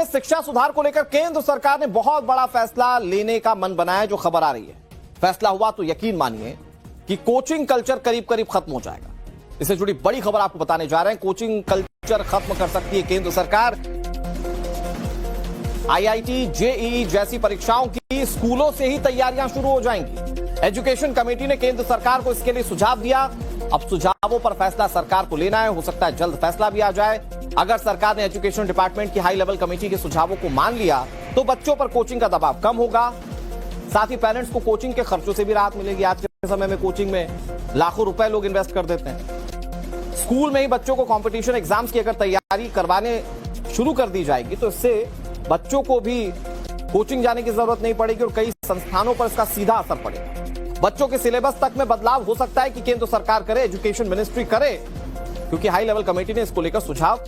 शिक्षा सुधार को लेकर केंद्र सरकार ने बहुत बड़ा फैसला लेने का मन बनाया, जो खबर आ रही है। फैसला हुआ तो यकीन मानिए कि कोचिंग कल्चर करीब करीब खत्म हो जाएगा। इससे जुड़ी बड़ी खबर आपको बताने जा रहे हैं। कोचिंग कल्चर खत्म कर सकती है केंद्र सरकार। आईआईटी, जेईई जैसी परीक्षाओं की स्कूलों से ही तैयारियां शुरू हो जाएंगी। एजुकेशन कमेटी ने केंद्र सरकार को इसके लिए सुझाव दिया। अब सुझावों पर फैसला सरकार को लेना है। हो सकता है जल्द फैसला भी आ जाए। अगर सरकार ने एजुकेशन डिपार्टमेंट की हाई लेवल कमेटी के सुझावों को मान लिया तो बच्चों पर कोचिंग का दबाव कम होगा। साथ ही पेरेंट्स को कोचिंग के खर्चों से भी राहत मिलेगी। आज के समय में कोचिंग में लाखों रुपए लोग इन्वेस्ट कर देते हैं। स्कूल में ही बच्चों को कंपटीशन एग्जाम्स की अगर तैयारी करवाने शुरू कर दी जाएगी तो इससे बच्चों को भी कोचिंग जाने की जरूरत नहीं पड़ेगी और कई संस्थानों पर इसका सीधा असर पड़ेगा। बच्चों के सिलेबस तक में बदलाव हो सकता है कि केंद्र सरकार करे, एजुकेशन मिनिस्ट्री करे, क्योंकि हाई लेवल कमेटी ने इसको लेकर सुझाव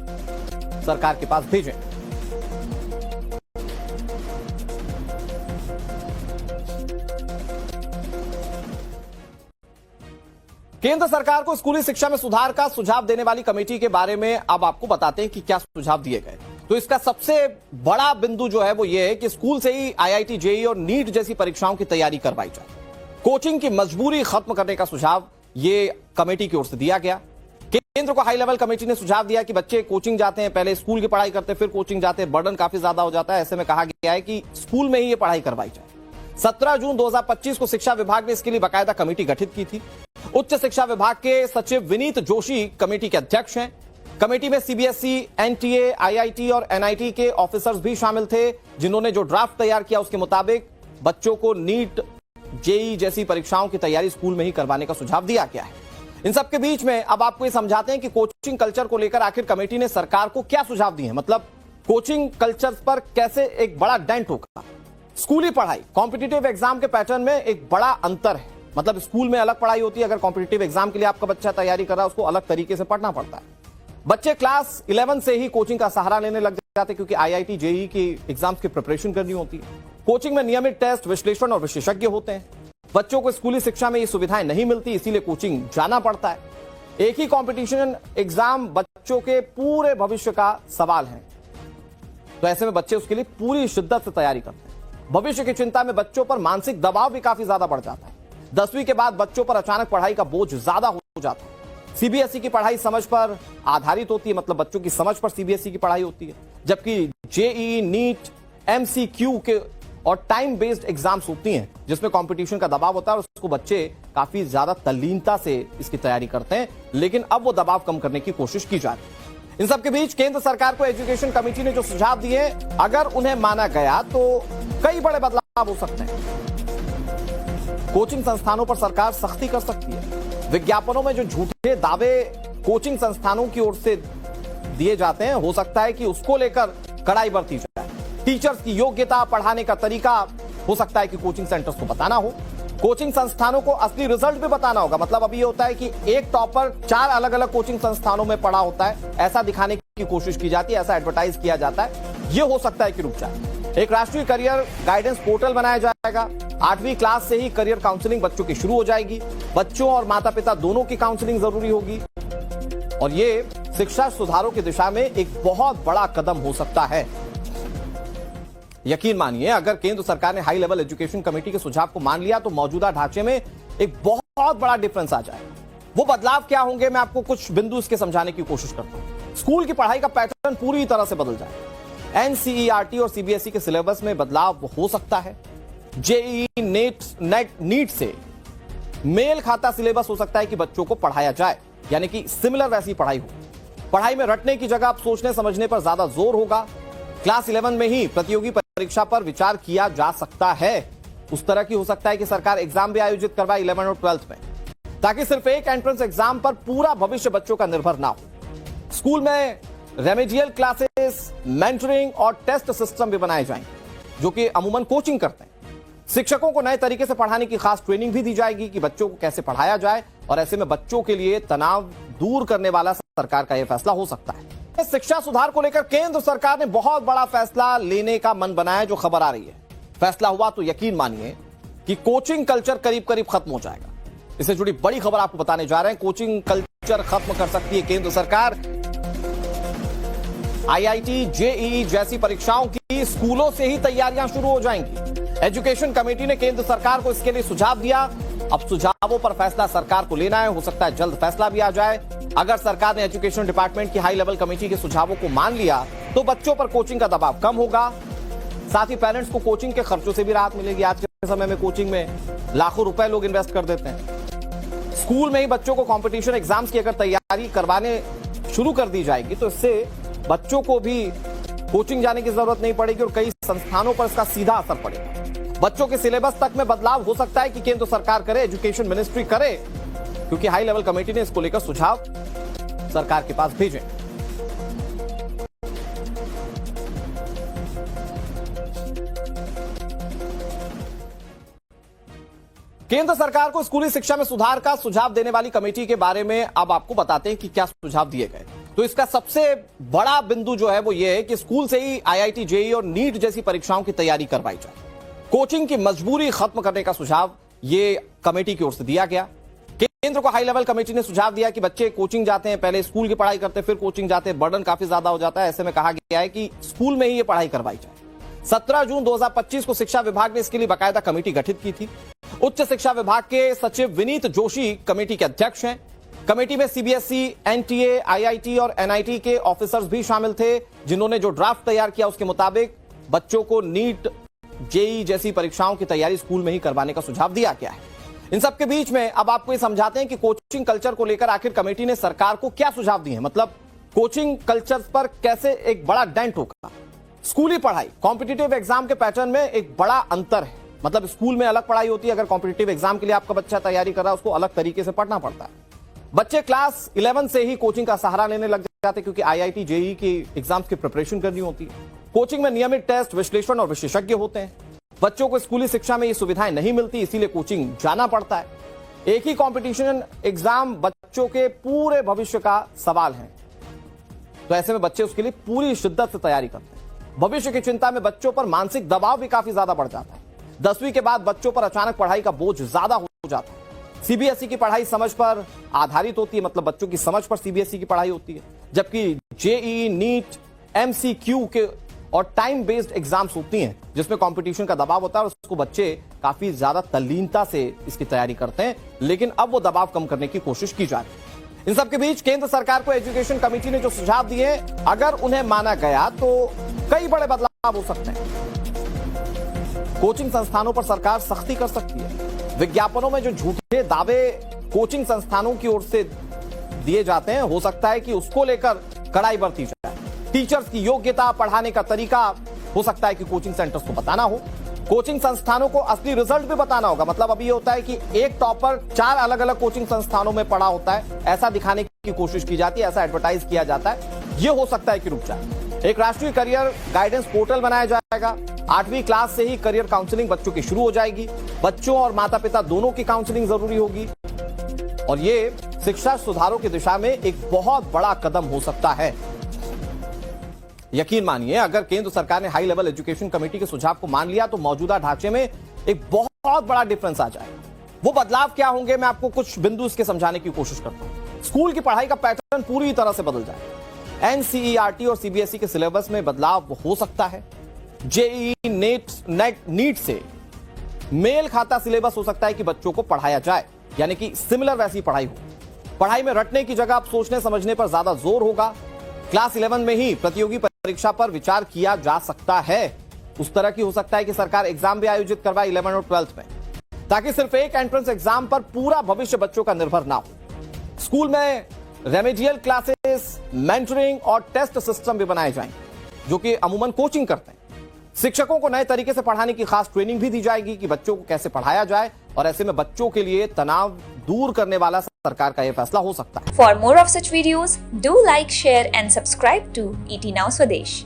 सरकार के पास भेजे। केंद्र सरकार को स्कूली शिक्षा में सुधार का सुझाव देने वाली कमेटी के बारे में अब आपको बताते हैं कि क्या सुझाव दिए गए। तो इसका सबसे बड़ा बिंदु जो है वो ये है कि स्कूल से ही आईआईटी, जेईई और नीट जैसी परीक्षाओं की तैयारी करवाई जाए। कोचिंग की मजबूरी खत्म करने का सुझाव ये कमेटी की ओर से दिया गया। केंद्र को हाई लेवल कमेटी ने सुझाव दिया कि बच्चे कोचिंग जाते हैं, पहले स्कूल की पढ़ाई करते हैं, फिर कोचिंग जाते हैं, बर्डन काफी ज्यादा हो जाता है। ऐसे में कहा गया है कि स्कूल में ही ये पढ़ाई करवाई जाए। 17 जून 2025 को शिक्षा विभाग ने इसके लिए बाकायदा कमेटी गठित की थी। उच्च शिक्षा विभाग के सचिव विनीत जोशी कमेटी के अध्यक्ष हैं। कमेटी में सीबीएसई, एनटीए, आईआईटी और एनआईटी के ऑफिसर्स भी शामिल थे, जिन्होंने जो ड्राफ्ट तैयार किया उसके मुताबिक बच्चों को नीट, जेईई जैसी परीक्षाओं की तैयारी स्कूल में ही करवाने का सुझाव दिया गया है। इन सबके बीच में अब आपको ये समझाते हैं कि कोचिंग कल्चर को लेकर आखिर कमेटी ने सरकार को क्या सुझाव दिए हैं। मतलब कोचिंग कल्चर पर कैसे एक बड़ा डेंट होगा। स्कूली पढ़ाई, कॉम्पिटिटिव एग्जाम के पैटर्न में एक बड़ा अंतर है। मतलब स्कूल में अलग पढ़ाई होती है, अगर कॉम्पिटिटिव एग्जाम के लिए आपका बच्चा तैयारी कर रहा है उसको अलग तरीके से पढ़ना पड़ता है। बच्चे क्लास 11 से ही कोचिंग का सहारा लेने लग जाते हैं, क्योंकि आईआईटी, जेईई की एग्जाम्स की प्रिपरेशन करनी होती है। कोचिंग में नियमित टेस्ट, विश्लेषण और विशेषज्ञ होते हैं। बच्चों को स्कूली शिक्षा में ये सुविधाएं नहीं मिलती, इसीलिए कोचिंग जाना पड़ता है। एक ही कंपटीशन एग्जाम बच्चों के पूरे भविष्य का सवाल है, तो ऐसे में बच्चे उसके लिए पूरी शिद्दत से तैयारी करते हैं। भविष्य की चिंता में बच्चों पर मानसिक दबाव भी काफी ज्यादा बढ़ जाता है। 10वीं के बाद बच्चों पर अचानक पढ़ाई का बोझ ज्यादा हो जाता है। सीबीएसई की पढ़ाई समझ पर आधारित होती है, मतलब बच्चों की समझ पर सीबीएसई की पढ़ाई होती है, जबकि जेईई, नीट, एमसीक्यू के और टाइम बेस्ड एग्जाम्स होती हैं, जिसमें कंपटीशन का दबाव होता है और उसको बच्चे काफी ज्यादा तल्लीनता से इसकी तैयारी करते हैं। लेकिन अब वो दबाव कम करने की कोशिश की जा रही है। इन सबके बीच केंद्र सरकार को एजुकेशन कमेटी ने जो सुझाव दिए, अगर उन्हें माना गया तो कई बड़े बदलाव हो सकते हैं। कोचिंग संस्थानों पर सरकार सख्ती कर सकती है। विज्ञापनों में जो झूठे दावे कोचिंग संस्थानों की ओर से दिए जाते हैं, हो सकता है कि उसको लेकर कड़ाई बरती जाए। टीचर्स की योग्यता, पढ़ाने का तरीका, हो सकता है कि कोचिंग सेंटर्स को बताना हो। कोचिंग संस्थानों को असली रिजल्ट भी बताना होगा। मतलब अभी ये होता है कि एक टॉपर 4 अलग अलग कोचिंग संस्थानों में पढ़ा होता है, ऐसा दिखाने की कोशिश की जाती है, ऐसा एडवर्टाइज किया जाता है। ये हो सकता है कि रुक जाए। एक राष्ट्रीय करियर गाइडेंस पोर्टल बनाया जाएगा। 8वीं क्लास से ही करियर काउंसलिंग बच्चों की शुरू हो जाएगी। बच्चों और माता पिता दोनों की काउंसलिंग जरूरी होगी और ये शिक्षा सुधारों की दिशा में एक बहुत बड़ा कदम हो सकता है। यकीन मानिए, अगर केंद्र सरकार ने हाई लेवल एजुकेशन कमेटी के सुझाव को मान लिया तो मौजूदा ढांचे में एक बहुत बड़ा डिफरेंस आ जाएगा। वो बदलाव क्या होंगे, मैं आपको कुछ बिंदु इसके समझाने की कोशिश करता हूं। स्कूल की पढ़ाई का पैटर्न पूरी तरह से बदल जाएगा। एनसीईआरटी और सीबीएसई के सिलेबस में बदलाव हो सकता है। जेईई, नीट से मेल खाता सिलेबस हो सकता है कि बच्चों को पढ़ाया जाए, यानी कि सिमिलर वैसी पढ़ाई हो। पढ़ाई में रटने की जगह अब सोचने समझने पर ज्यादा जोर होगा। क्लास 11 में ही प्रतियोगी परीक्षा पर विचार किया जा सकता है। उस तरह की हो सकता है कि सरकार एग्जाम भी आयोजित करवाए 11 और 12 में, ताकि सिर्फ एक एंट्रेंस एग्जाम पर पूरा भविष्य बच्चों का निर्भर ना हो। स्कूल में रेमेडियल क्लासेस, मेंटरिंग और टेस्ट सिस्टम भी बनाए जाएंगे, जो कि अमूमन कोचिंग करते हैं। शिक्षकों को नए तरीके से पढ़ाने की खास ट्रेनिंग भी दी जाएगी कि बच्चों को कैसे पढ़ाया जाए, और ऐसे में बच्चों के लिए तनाव दूर करने वाला सरकार का यह फैसला हो सकता है। शिक्षा सुधार को लेकर केंद्र सरकार ने बहुत बड़ा फैसला लेने का मन बनाया, जो खबर आ रही है। फैसला हुआ तो यकीन मानिए कि कोचिंग कल्चर करीब करीब खत्म हो जाएगा। इससे जुड़ी बड़ी खबर आपको बताने जा रहे हैं। कोचिंग कल्चर खत्म कर सकती है केंद्र सरकार। आईआईटी, जेईई जैसी परीक्षाओं की स्कूलों से ही तैयारियां शुरू हो जाएंगी। एजुकेशन कमेटी ने केंद्र सरकार को इसके लिए सुझाव दिया। अब सुझावों पर फैसला सरकार को लेना है। हो सकता है जल्द फैसला भी आ जाए। अगर सरकार ने एजुकेशन डिपार्टमेंट की हाई लेवल कमेटी के सुझावों को मान लिया तो बच्चों पर कोचिंग का दबाव कम होगा। साथ ही पेरेंट्स को कोचिंग के खर्चों से भी राहत मिलेगी। आज के समय में कोचिंग में लाखों रुपए लोग इन्वेस्ट कर देते हैं। स्कूल में ही बच्चों को कंपटीशन एग्जाम्स की अगर तैयारी करवाने शुरू कर दी जाएगी तो इससे बच्चों को भी कोचिंग जाने की जरूरत नहीं पड़ेगी और कई संस्थानों पर इसका सीधा असर पड़ेगा। बच्चों के सिलेबस तक में बदलाव हो सकता है कि केंद्र सरकार करे, एजुकेशन मिनिस्ट्री करे, क्योंकि हाई लेवल कमेटी ने इसको लेकर सुझाव सरकार के पास भेजे। केंद्र सरकार को स्कूली शिक्षा में सुधार का सुझाव देने वाली कमेटी के बारे में अब आपको बताते हैं कि क्या सुझाव दिए गए। तो इसका सबसे बड़ा बिंदु जो है वो ये है कि स्कूल से ही आईआईटी, जेईई और नीट जैसी परीक्षाओं की तैयारी करवाई जाए। कोचिंग की मजबूरी खत्म करने का सुझाव ये कमेटी की ओर से दिया गया। केंद्र को हाई लेवल कमेटी ने सुझाव दिया कि बच्चे कोचिंग जाते हैं, पहले स्कूल की पढ़ाई करते हैं, फिर कोचिंग जाते हैं, बर्डन काफी ज्यादा हो जाता है। ऐसे में कहा गया है कि स्कूल में ही ये पढ़ाई करवाई जाए। 17 जून 2025 को शिक्षा विभाग ने इसके लिए बाकायदा कमेटी गठित की थी। उच्च शिक्षा विभाग के सचिव विनीत जोशी कमेटी के अध्यक्ष हैं। कमेटी में सीबीएसई, एनटीए, आईआईटी और एनआईटी के ऑफिसर्स भी शामिल थे, जिन्होंने जो ड्राफ्ट तैयार किया उसके मुताबिक बच्चों को नीट, जेईई जैसी परीक्षाओं की तैयारी स्कूल में ही करवाने का सुझाव दिया गया है। इन सबके बीच में अब आपको ये समझाते हैं कि कोचिंग कल्चर को लेकर आखिर कमेटी ने सरकार को क्या सुझाव दिए हैं। मतलब कोचिंग कल्चर पर कैसे एक बड़ा डेंट होगा। स्कूली पढ़ाई, कॉम्पिटिटिव एग्जाम के पैटर्न में एक बड़ा अंतर है। मतलब स्कूल में अलग पढ़ाई होती है, अगर कॉम्पिटिटिव एग्जाम के लिए आपका बच्चा तैयारी कर रहा है उसको अलग तरीके से पढ़ना पड़ता है। बच्चे क्लास 11 से ही कोचिंग का सहारा लेने लग जाते हैं, क्योंकि आईआईटी, जेईई की एग्जाम्स की प्रिपरेशन करनी होती है। कोचिंग में नियमित टेस्ट, विश्लेषण और विशेषज्ञ होते हैं। बच्चों को स्कूली शिक्षा में ये सुविधाएं नहीं मिलती, इसीलिए कोचिंग जाना पड़ता है। एक ही कॉम्पिटिशन एग्जाम बच्चों के पूरे भविष्य का सवाल है, तो ऐसे में बच्चे उसके लिए पूरी शिद्दत से तैयारी करते हैं। भविष्य की चिंता में बच्चों पर मानसिक दबाव भी काफी ज्यादा बढ़ जाता है। 10वीं के बाद बच्चों पर अचानक पढ़ाई का बोझ ज्यादा हो जाता है। सीबीएसई की पढ़ाई समझ पर आधारित होती है, मतलब बच्चों की समझ पर सीबीएसई की पढ़ाई होती है, जबकि जेईई, नीट, एमसीक्यू के और टाइम बेस्ड एग्जाम्स होती हैं, जिसमें कंपटीशन का दबाव होता है और उसको बच्चे काफी ज्यादा तल्लीनता से इसकी तैयारी करते हैं। लेकिन अब वो दबाव कम करने की कोशिश की जा रही है। इन सबके बीच केंद्र सरकार को एजुकेशन कमेटी ने जो सुझाव दिए, अगर उन्हें माना गया तो कई बड़े बदलाव हो सकते हैं। कोचिंग संस्थानों पर सरकार सख्ती कर सकती है। विज्ञापनों में जो झूठे दावे कोचिंग संस्थानों की ओर से दिए जाते हैं, हो सकता है कि उसको लेकर कड़ाई बरती जाए। टीचर्स की योग्यता, पढ़ाने का तरीका हो सकता है कि कोचिंग सेंटर्स को बताना हो। कोचिंग संस्थानों को असली रिजल्ट भी बताना होगा। मतलब अभी ये होता है कि एक टॉपर 4 अलग अलग कोचिंग संस्थानों में पढ़ा होता है, ऐसा दिखाने की कोशिश की जाती है, ऐसा एडवर्टाइज किया जाता है। ये हो सकता है कि रुक जाए। एक राष्ट्रीय करियर गाइडेंस पोर्टल बनाया जाएगा। 8वीं क्लास से ही करियर काउंसलिंग बच्चों की शुरू हो जाएगी। बच्चों और माता पिता दोनों की काउंसलिंग जरूरी होगी और ये शिक्षा सुधारों की दिशा में एक बहुत बड़ा कदम हो सकता है। यकीन मानिए, अगर केंद्र सरकार ने हाई लेवल एजुकेशन कमेटी के सुझाव को मान लिया तो मौजूदा ढांचे में एक बहुत बड़ा डिफरेंस आ जाएगा। वो बदलाव क्या होंगे, मैं आपको कुछ बिंदु इसके समझाने की कोशिश करता हूं। स्कूल की पढ़ाई का पैटर्न पूरी तरह से बदल जाएगा। एनसीईआरटी और सीबीएसई के सिलेबस में बदलाव हो सकता है। जेईई, नीट से मेल खाता सिलेबस हो सकता है कि बच्चों को पढ़ाया जाए, यानी कि सिमिलर वैसी पढ़ाई हो। पढ़ाई में रटने की जगह अब सोचने समझने पर ज्यादा जोर होगा। क्लास 11 में ही प्रतियोगी परीक्षा पर विचार किया जा सकता है। उस तरह की हो सकता है कि सरकार एग्जाम भी आयोजित करवाए 11 और 12 में, ताकि सिर्फ एक एंट्रेंस एग्जाम पर पूरा भविष्य बच्चों का निर्भर ना हो। स्कूल में रेमेडियल क्लासेस, मेंटरिंग और टेस्ट सिस्टम भी बनाए जाएंगे, जो कि अमूमन कोचिंग करते हैं। शिक्षकों को नए तरीके से पढ़ाने की खास ट्रेनिंग भी दी जाएगी कि बच्चों को कैसे पढ़ाया जाए, और ऐसे में बच्चों के लिए तनाव दूर करने वाला सरकार का यह फैसला हो सकता है। For more of such videos, do like, share and subscribe to ET Now Swadesh।